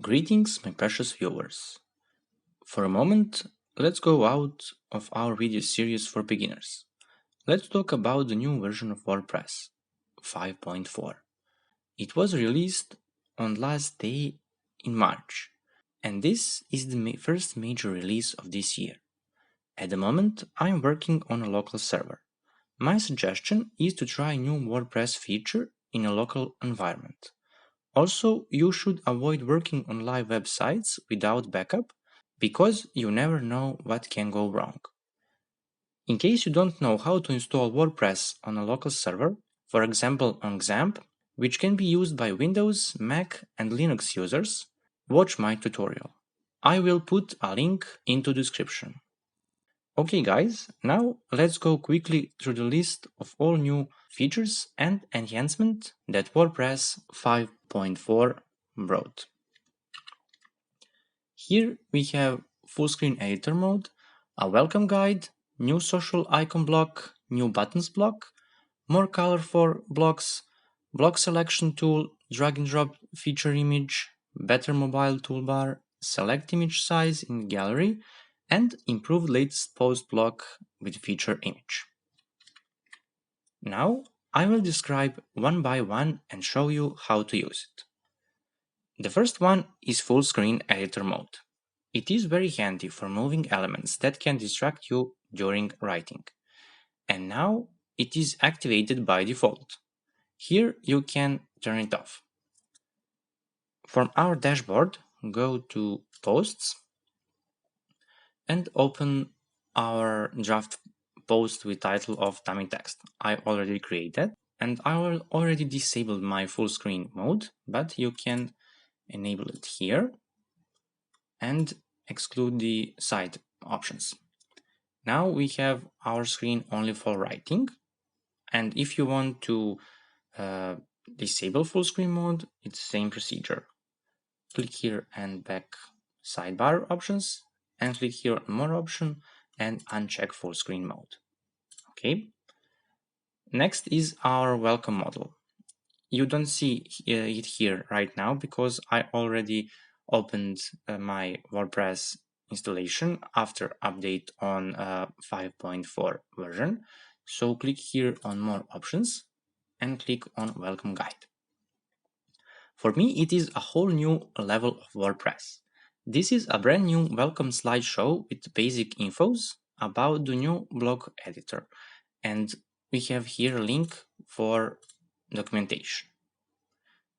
Greetings, my precious viewers. For a moment, let's go out of our video series for beginners. Let's talk about the new version of WordPress 5.4. It was released on last day in March, and this is the first major release of this year. At the moment, I'm working on a local server. My suggestion is to try a new WordPress feature in a local environment. Also, you should avoid working on live websites without backup because you never know what can go wrong. In case you don't know how to install WordPress on a local server, for example on XAMPP, which can be used by Windows, Mac and Linux users, watch my tutorial. I will put a link into the description. Okay guys, now let's go quickly through the list of all new features and enhancements that WordPress 5.4 brought. Here we have full screen editor mode, a welcome guide, new social icon block, new buttons block, more colorful blocks, block selection tool, drag and drop feature image, better mobile toolbar, select image size in gallery, and improved latest post block with feature image. Now I will describe one by one and show you how to use it. The first one is full screen editor mode. It is very handy for moving elements that can distract you during writing. And now it is activated by default. Here you can turn it off. From our dashboard, go to Posts and open our draft post with title of dummy text. I already created and I already disabled my full screen mode, but you can enable it here and exclude the side options. Now we have our screen only for writing, and if you want to disable full screen mode, it's the same procedure. Click here and back sidebar options and click here on more option and uncheck full screen mode. Okay. Next is our welcome model. You don't see it here right now because I already opened my WordPress installation after update on 5.4 version. So click here on more options and click on welcome guide. For me, it is a whole new level of WordPress. This is a brand new welcome slideshow with basic infos about the new blog editor. And we have here a link for documentation.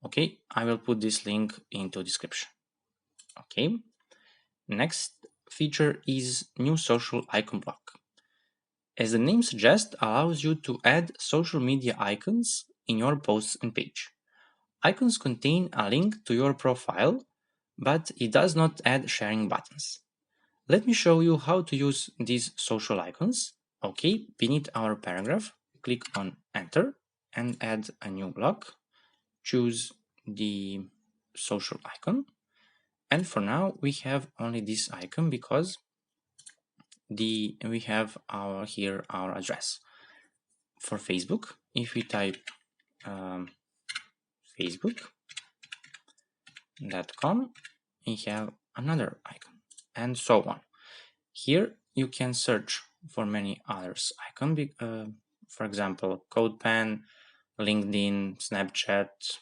Okay, I will put this link into description. Okay, next feature is new social icon block. As the name suggests, allows you to add social media icons in your posts and page. Icons contain a link to your profile, but it does not add sharing buttons. Let me show you how to use these social icons. Okay, beneath our paragraph, click on enter and add a new block. Choose the social icon. And for now, we have only this icon because we have our address. For Facebook, if we type facebook.com, we have another icon, and so on. Here you can search for many others icon, for example, CodePen, LinkedIn, Snapchat.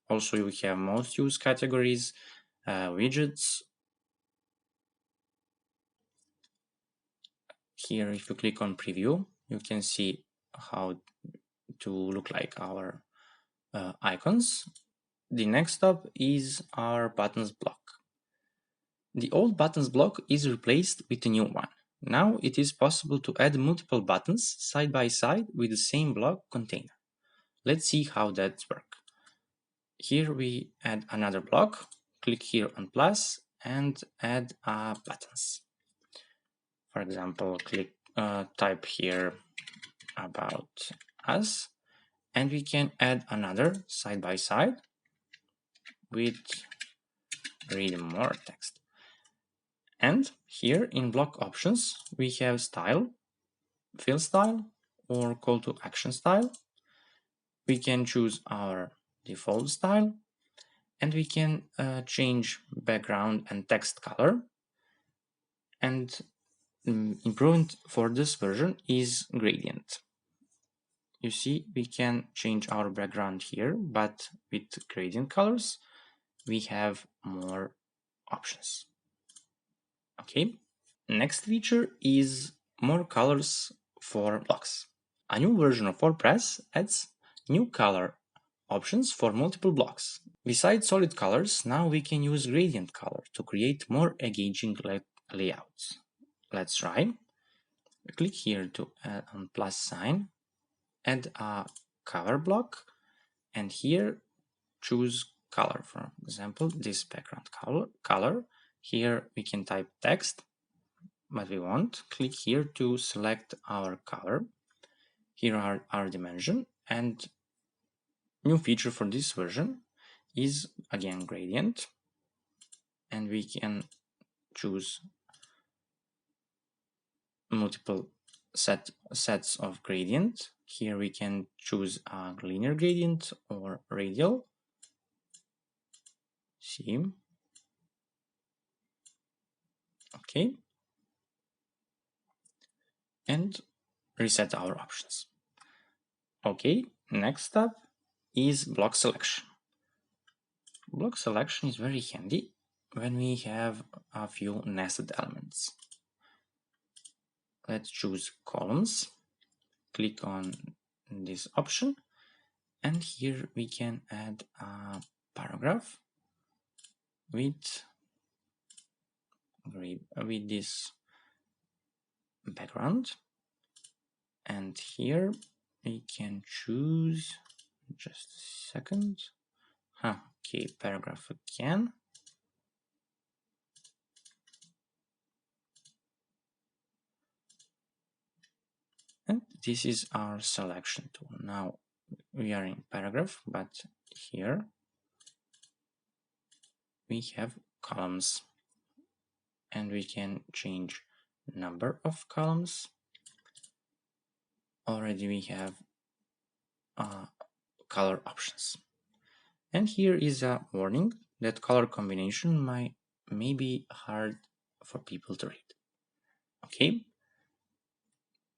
Also, we have most used categories, widgets. Here, if you click on preview, you can see how to look like our icons. The next step is our buttons block. The old buttons block is replaced with a new one. Now it is possible to add multiple buttons side by side with the same block container. Let's see how that works. Here we add another block, click here on plus and add buttons. For example, type here about us, and we can add another side by side with read more text. And here in block options, we have style, fill style, or call to action style. We can choose our default style, And we can change background and text color. And improvement for this version is gradient. You see, we can change our background here, but with gradient colors, we have more options. Okay. Next feature is more colors for blocks. A new version of WordPress adds new color options for multiple blocks. Besides solid colors, now we can use gradient color to create more engaging layouts. Let's try. Click here to add on plus sign, add a cover block, and here choose color. For example, this background color. Here we can type text, but we want. Click here to select our color. Here are our dimension, and new feature for this version is again gradient, and we can choose multiple sets of gradient. Here we can choose a linear gradient or radial. See. Okay. And reset our options. Okay, next step is block selection. Block selection is very handy when we have a few nested elements. Let's choose columns, click on this option, and here we can add a paragraph with this background, and here we can choose, just a second, okay, paragraph again, and this is our selection tool. Now we are in paragraph, but here we have columns, and we can change number of columns. Already we have color options, and here is a warning that color combination may be hard for people to read. Okay.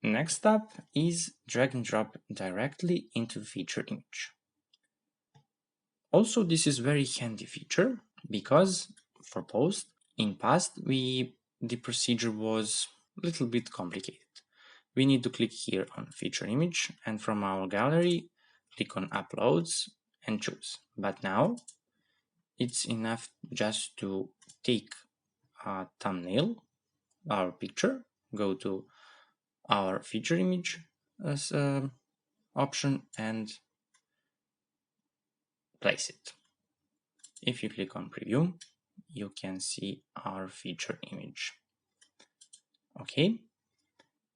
Next up is drag and drop directly into feature image. Also, this is very handy feature because for post in past the procedure was a little bit complicated. We need to click here on feature image, and from our gallery click on uploads and choose. But now it's enough just to take a thumbnail, our picture, go to our feature image as option and place it. If you click on preview, you can see our feature image. Okay.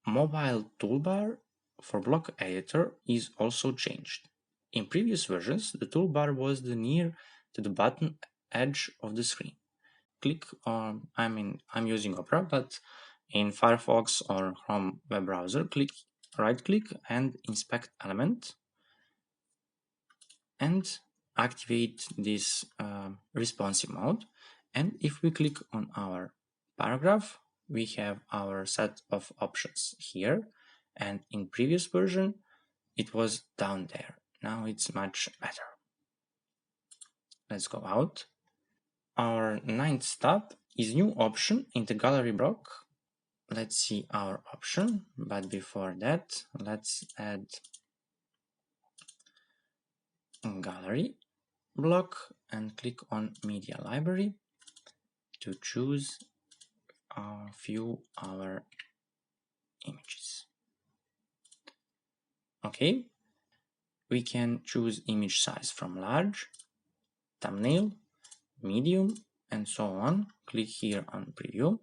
Mobile toolbar for block editor is also changed. In previous versions, the toolbar was near to the bottom edge of the screen. Click on, I'm using Opera, but in Firefox or Chrome web browser, right click and inspect element and activate this responsive mode. And if we click on our paragraph, we have our set of options here, and in previous version it was down there. Now it's much better. Let's go out. Our ninth step is new option in the gallery block. Let's see our option, but before that let's add gallery block and click on media library to choose a few our images. Okay, we can choose image size from large, thumbnail, medium, and so on. Click here on preview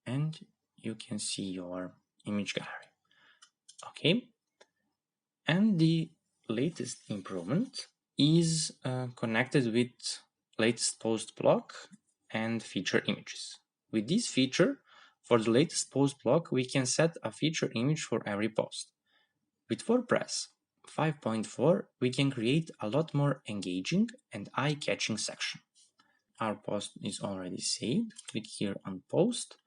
and you can see your image gallery. Okay, and the latest improvement is connected with latest post block and feature images. With this feature, for the latest post block, we can set a feature image for every post. With WordPress, 5.4, we can create a lot more engaging and eye-catching section. Our post is already saved. Click here on post.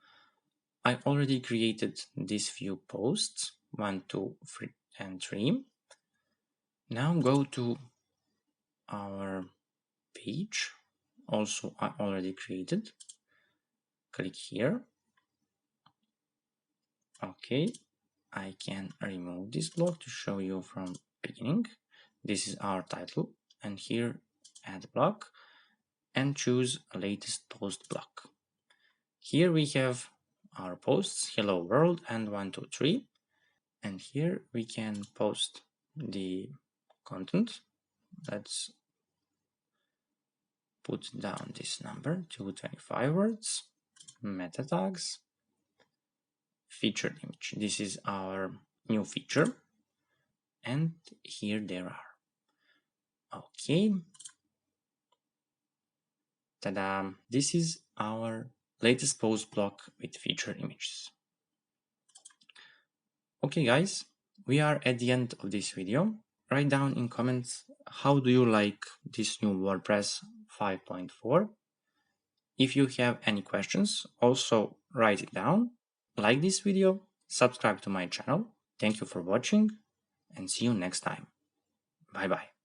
I already created these few posts, 1, 2, 3, and 3. Now go to our page. Also, I already created. Click here. Okay, I can remove this block to show you from beginning. This is our title, and here add block and choose latest post block. Here we have our posts, hello world and 1, 2, 3. And here we can post the content. Let's put down this number to 25 words, meta tags, featured image. This is our new feature. And here there are. Okay. Ta-da! This is our latest post block with featured images. Okay guys, we are at the end of this video. Write down in comments how do you like this new WordPress 5.4. If you have any questions, also write it down. Like this video, subscribe to my channel. Thank you for watching and see you next time. Bye bye.